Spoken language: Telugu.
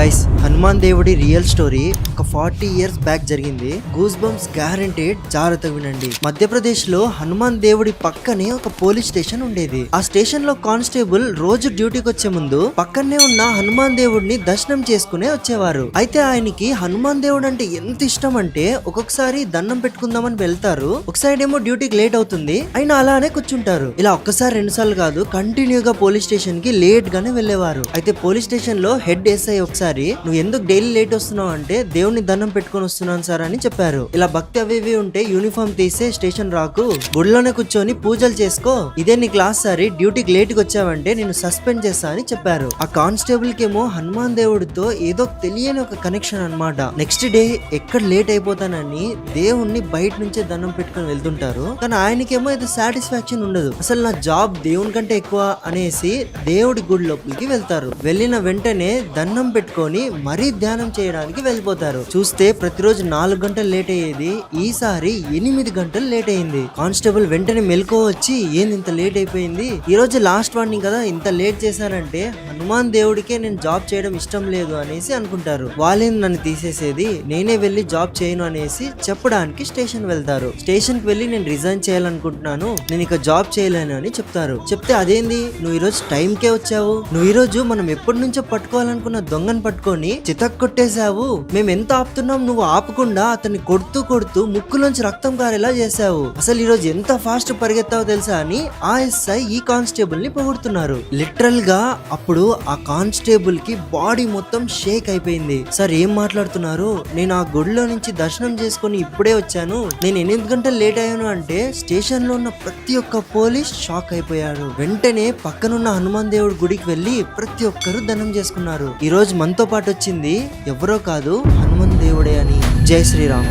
గైస్, హనుమాన్ దేవుడి రియల్ స్టోరీ ఒక 40 ఇయర్స్ బ్యాక్ జరిగింది. Goose bumps guaranteed. జాగ్రత్తగా వినండి. మధ్యప్రదేశ్ లో హనుమాన్ దేవుడి పక్కనే ఒక పోలీస్ స్టేషన్ ఉండేది. ఆ స్టేషన్ లో కానిస్టేబుల్ రోజు డ్యూటీకి వచ్చే ముందు పక్కనే ఉన్న హనుమాన్ దేవుడిని దర్శనం చేసుకునే వచ్చేవారు. అయితే ఆయనకి హనుమాన్ దేవుడు అంటే ఎంత ఇష్టం అంటే ఒక్కొక్కసారి దండం పెట్టుకుందామని వెళ్తారు, ఒకసారి ఏమో డ్యూటీకి లేట్ అవుతుంది, అయినా అలానే కూర్చుంటారు. ఇలా ఒక్కసారి 2 సార్లు కాదు, కంటిన్యూగా పోలీస్ స్టేషన్ కి లేట్ గానే వెళ్లేవారు. అయితే పోలీస్ స్టేషన్ లో హెడ్ ఎస్ఐ ఒకసారి, నువ్వు ఎందుకు డైలీ లేట్ వస్తున్నావు అంటే దేవుని దండం పెట్టుకొని వస్తున్నాను సార్ అని చెప్పారు. ఇలా భక్తి అవి ఉంటే యూనిఫామ్ తీసే స్టేషన్ రాకు, గుడిలోనే కూర్చొని పూజలు చేసుకో, ఇదే నీ క్లాస్ సారి, డ్యూటీకి లేట్ కి వచ్చావంటే నేను సస్పెండ్ చేస్తా అని చెప్పారు. ఆ కానిస్టేబుల్ కేమో హనుమాన్ దేవుడితో ఏదో తెలియని ఒక కనెక్షన్ అన్నమాట. నెక్స్ట్ డే ఎక్కడ లేట్ అయిపోతానని దేవుణ్ణి బయట నుంచే దండం పెట్టుకొని వెళ్తుంటారు. కానీ ఆయనకేమో ఇది సాటిస్ఫాక్షన్ ఉండదు. అసలు నా జాబ్ దేవుని కంటే ఎక్కువ అనేసి దేవుడి గుడి లోపలికి వెళ్తారు. వెళ్ళిన వెంటనే దండం పెట్టుకొని మరీ ధ్యానం చేయడానికి వెళ్ళిపోతారు. చూస్తే ప్రతిరోజు 4 గంటలు లేట్ అయ్యేది, ఈసారి 8 గంటలు లేట్ అయింది. కానిస్టేబుల్ వెంటనే మెలకువ వచ్చి, ఏంది ఇంత లేట్ అయిపోయింది, ఈ రోజు లాస్ట్ వార్నింగ్ కదా, ఇంత లేట్ చేశారంటే హనుమాన్ దేవుడికే నేను జాబ్ చేయడం ఇష్టం లేదు అనేసి అనుకుంటారు. వాళ్ళే నన్ను తీసేసేది, నేనే వెళ్ళి జాబ్ చేయను అనేసి చెప్పడానికి స్టేషన్ వెళ్తారు. స్టేషన్ కి వెళ్ళి నేను రిజైన్ చేయాలనుకుంటున్నాను, నేను ఇక జాబ్ చేయలేను అని చెప్తారు. చెప్తే అదేంది, నువ్వు ఈ రోజు టైం కే వచ్చావు, నువ్వు ఈ రోజు మనం ఎప్పటి నుంచో పట్టుకోవాలనుకున్న దొంగను పట్టుకొని చితక్ కొట్టేశావు, మేము ఎంత ఆపుతున్నాం నువ్వు ఆపకుండా అతన్ని కొడుతూ కొడుతూ ముక్కులోంచి రక్తం కారేలా చేశావు, అసలు ఈ రోజు ఎంత ఫాస్ట్ పరిగెత్తావో తెలుసా అని ఆ ఎస్ఐ ఈ కానిస్టేబుల్ ని పొగుడుతున్నారు. లిటరల్ గా అప్పుడు ఆ కానిస్టేబుల్ కి బాడీ మొత్తం షేక్ అయిపోయింది. సార్ ఏం మాట్లాడుతున్నారు, నేను ఆ గుడిలో నుంచి దర్శనం చేసుకుని ఇప్పుడే వచ్చాను, నేను 8 గంటలు లేట్ అయ్యాను అంటే స్టేషన్ లో ఉన్న ప్రతి ఒక్క పోలీస్ షాక్ అయిపోయారు. వెంటనే పక్కనున్న హనుమాన్ దేవుడి గుడికి వెళ్లి ప్రతి ఒక్కరు దండం చేసుకున్నారు. ఈ రోజు మనతో పాటు వచ్చింది ఎవరో కాదు, హనుమాన్ దేవుడే అని. జై శ్రీరామ్.